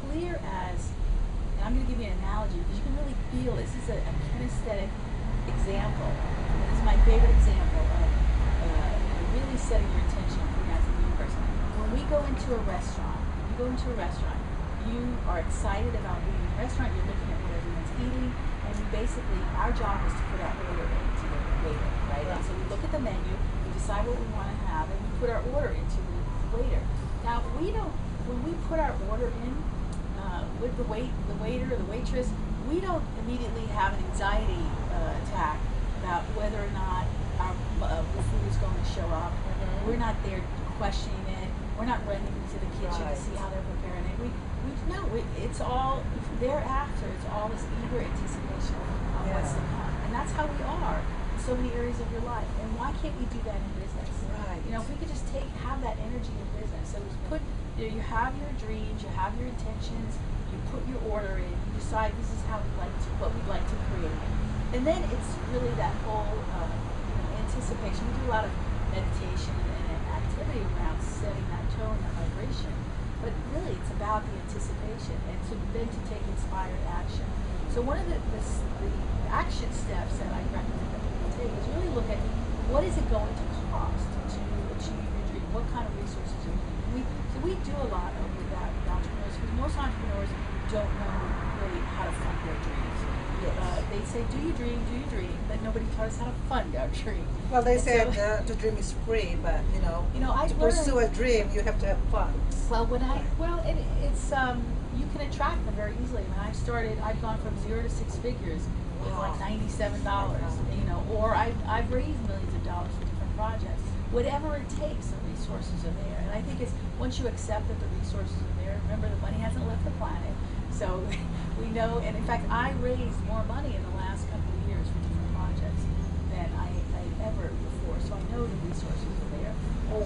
clear as, and I'm going to give you an analogy because you can really feel this is a kinesthetic example. This is my favorite example of really setting your intention as a new person. When we go into a restaurant, you are excited about being in a restaurant, you're looking at what everyone's eating, and we basically, our job is to put our order into the waiter, right? And so we look at the menu, we decide what we want to have, and we put our order into the waiter. Now, when we put our order in with the waiter or the waitress, we don't immediately have an anxiety attack about whether or not the food is going to show up. We're not there questioning it. We're not running into the kitchen to see how they're preparing it. It's all thereafter. It's all this eager anticipation of what's to come, and that's how we are in so many areas of your life. And why can't we do that in business? Right. You know, if we could just have that energy in business. So you have your dreams, you have your intentions, you put your order in, you decide this is what we'd like to create, and then it's really that whole anticipation. We do a lot of meditation and activity around setting that tone, that vibration. But really, it's about the anticipation and then to take inspired action. So one of the action steps that I recommend that people take is really look at what is it going to cost to achieve your dream? What kind of resources are you need? We do a lot with that with entrepreneurs because most entrepreneurs don't know really how to fund their dreams. Yes. They say, do you dream, but nobody taught us how to fund our dream. Well, they And said so, the dream is free, but I to learned, pursue a dream, you have to have funds. well, it's you can attract them very easily. When I started, I've gone from 0 to 6 figures with like $97. Or I've raised millions of dollars for different projects. Whatever it takes, the resources are there. And I think it's once you accept that the resources are there. Remember, the money hasn't left the planet, so we know. And in fact, I raised more money in the last couple of years for different projects than I ever before. So I know the resources are there.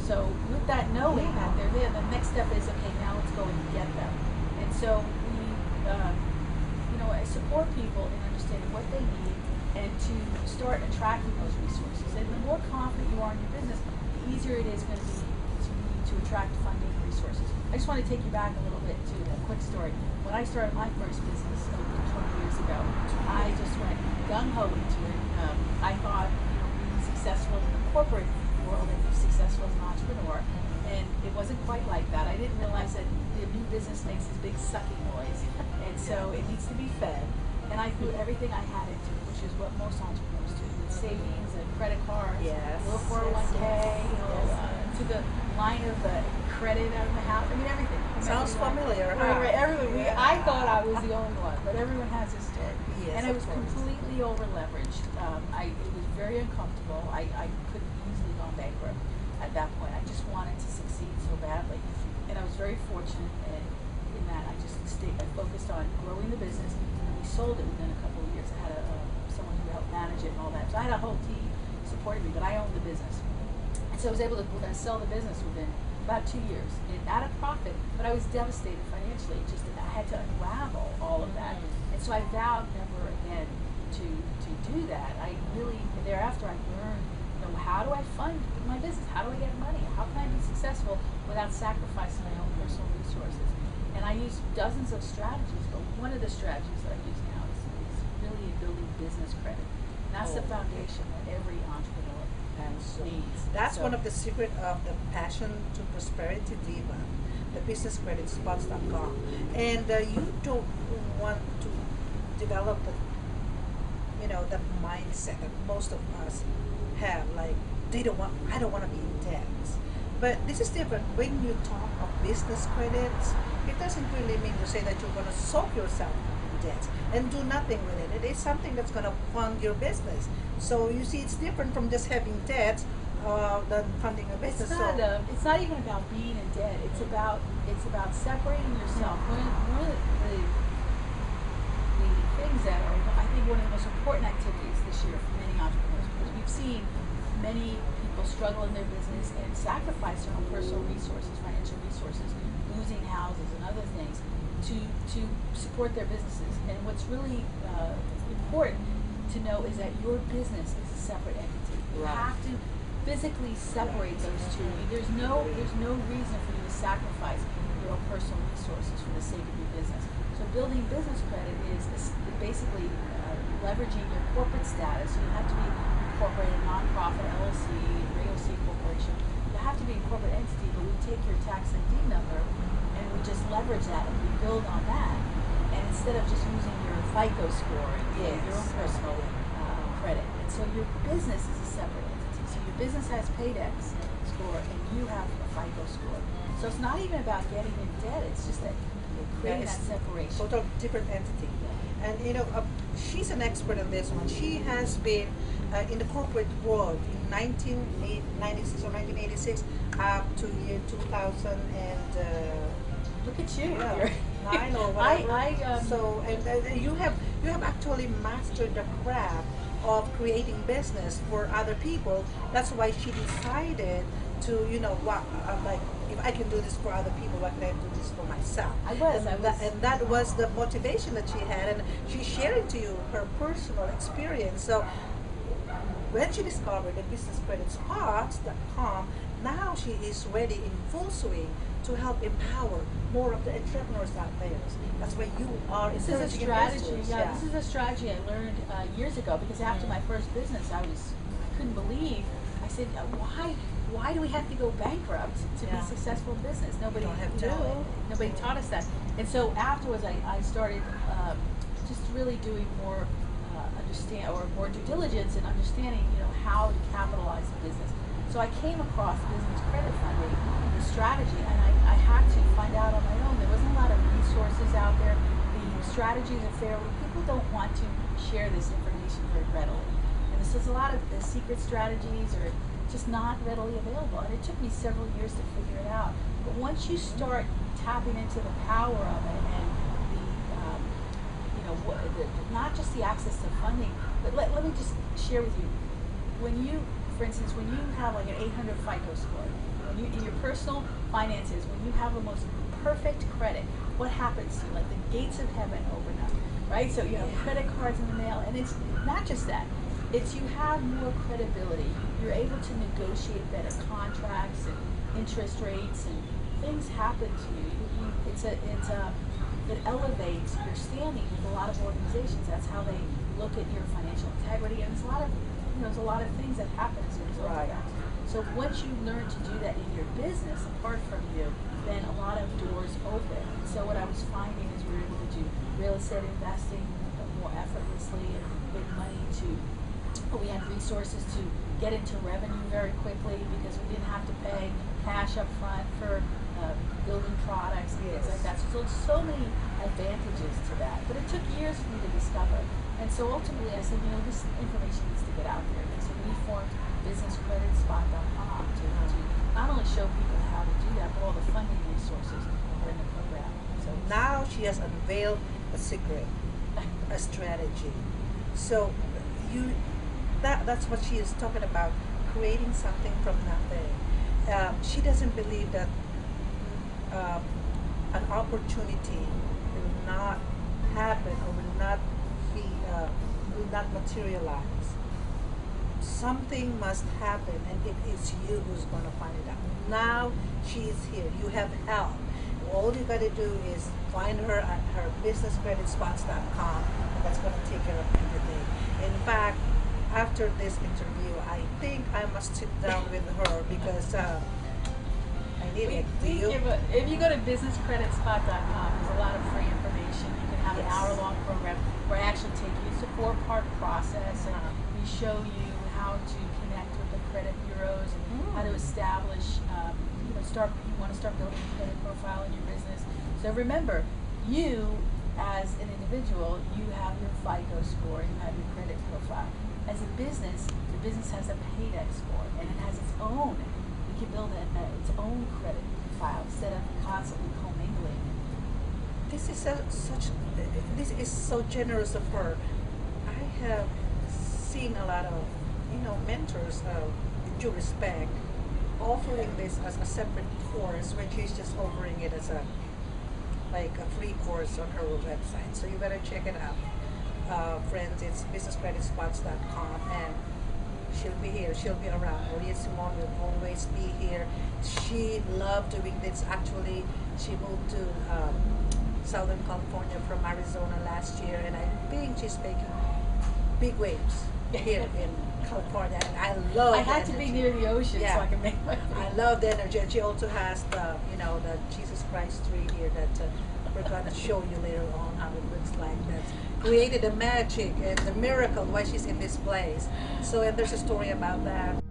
So with that knowing that they're there, the next step is, okay, now let's go and get them. And so I support people in understanding what they need and to start attracting those resources. And the more confident you are in your business, the easier it is going to be to attract funding resources. I just want to take you back a little bit to a quick story. When I started my first business 20 years ago, I just went gung-ho into it. I thought, being successful in the corporate world and be successful as an entrepreneur, and it wasn't quite like that. I didn't realize that the new business makes this big sucking noise, and so it needs to be fed. And I threw everything I had into it, which is what most entrepreneurs do, with savings and credit cards, little 401k, took a line of credit out of the house. I mean, everything. Sounds familiar. Everyone. I thought I was the only one, but everyone has a story. Yes, and I was of course. completely over leveraged. It was very uncomfortable. I could have easily gone bankrupt at that point. I just wanted to succeed so badly, and I was very fortunate in that I focused on growing the business, and we sold it within a couple of years. I had someone who helped manage it and all that. So I had a whole team supporting me, but I owned the business, and so I was able to sell the business within about 2 years at a profit. But I was devastated financially. I had to unravel all of that, and so I vowed never again to do that. Thereafter I learned, how do I fund my business? How do I get money? How can I be successful without sacrificing my own personal resources? And I use dozens of strategies, but one of the strategies that I use now is really building business credit. And that's the foundation that every entrepreneur needs. That's one of the secret of the Passion to Prosperity Diva, the businesscreditspots.com. And you don't want to develop the mindset that most of us have, like I don't want to be in debt. But this is different. When you talk of business credits, it doesn't really mean to say that you're going to soak yourself in debt and do nothing with it. It is something that's going to fund your business. So you see, it's different from just having debt than funding a business. It's not even about being in debt. It's about separating yourself. One of the things that are, I think, one of the most important activities this year for many entrepreneurs, because we've seen many people struggle in their business and sacrifice their own personal resources, financial resources, losing houses and other things to support their businesses. And what's really important to know is that your business is a separate entity. You have to physically separate those two. There's no reason for you to sacrifice your own personal resources for the sake of your business. So building business credit is basically leveraging your corporate status. So you have to be incorporated nonprofit, LLC, real estate corporation. You have to be a corporate entity, but we take your tax ID number and we just leverage that and we build on that. And instead of just using your FICO score and your own personal credit. And so your business is a separate entity. So your business has Paydex score and you have a FICO score. So it's not even about getting in debt, it's just that you're creating that separation. Total different entity. And she's an expert in this one. She has been in the corporate world in 1996 or 1986 up to year 2000 and look at you. Yeah, 9 or whatever. So and you have actually mastered the craft of creating business for other people. That's why she decided to, like, if I can do this for other people, why can I do this for myself? And that was the motivation that she had, and she's sharing to you her personal experience. So when she discovered the businesscreditspots.com, now she is ready in full swing to help empower more of the entrepreneurs out there. That's why you are. This is a strategy. Yeah, this is a strategy I learned years ago, because after my first business, I couldn't believe. I said, why do we have to go bankrupt to be successful in business? Nobody knew. Nobody taught us that. And so afterwards, I started just really doing more more due diligence and understanding, how to capitalize a business. So I came across business credit funding, the strategy, and I had to find out on my own. There wasn't a lot of resources out there. The strategies are fair. People don't want to share this information very readily. And so there's a lot of the secret strategies are just not readily available. And it took me several years to figure it out. But once you start tapping into the power of it and not just the access to funding, but let me just share with you. When you, for instance, when you have like an 800 FICO score, in your personal finances, when you have the most perfect credit, what happens to you? Like the gates of heaven open up, right? So you have credit cards in the mail, and it's not just that. It's you have more credibility. You're able to negotiate better contracts and interest rates, and things happen to you. It elevates your standing with a lot of organizations. That's how they look at your financial integrity, and there's a lot of things that happen as a result of that. So once you learn to do that in your business, apart from you, then a lot of doors open. And so what I was finding is we were able to do real estate investing more effortlessly and make money we had resources to get into revenue very quickly because we didn't have to pay cash up front for building products and things like that. So many advantages to that. But it took years for me to discover. And so ultimately I said, this information needs to get out there. And so we formed businesscreditspot.com to not only show people how to do that, but all the funding resources are in the program. So now she has unveiled a secret, a strategy. So that's what she is talking about, creating something from nothing. She doesn't believe that an opportunity will not happen or will not materialize. Something must happen, and it is you who's going to find it out. Now she is here. You have help. All you got to do is find her at her businesscreditspots.com. That's going to take care of everything. In fact, after this interview, I think I must sit down with her because I need it. If you go to businesscreditspot.com, there's a lot of free information. You can have an hour-long program where I actually take you. It's a 4-part process, and we show you how to connect with the credit bureaus and how to establish. You want to start building a credit profile in your business. So remember, you as an individual, you have your FICO score, you have your credit profile. As a business, the business has a Paydex score, and it has its own. We can build its own credit profile instead of constantly commingling. This is so generous of her. I have seen a lot of mentors, with due respect, offering this as a separate course when she's just offering it as a free course on her website. So you better check it out. Friends, it's businesscreditspots.com, and she'll be here. She'll be around. Maria Simone will always be here. She loved doing this. Actually, she moved to Southern California from Arizona last year, and I think she's making big waves here in California. And I love. I the had to be energy. near the ocean Yeah. so I can make my I love the energy, and she also has the, the Jesus Christ tree here that we're gonna show you later on how it looks like. That's created the magic and the miracle why she's in this place. So, and there's a story about that.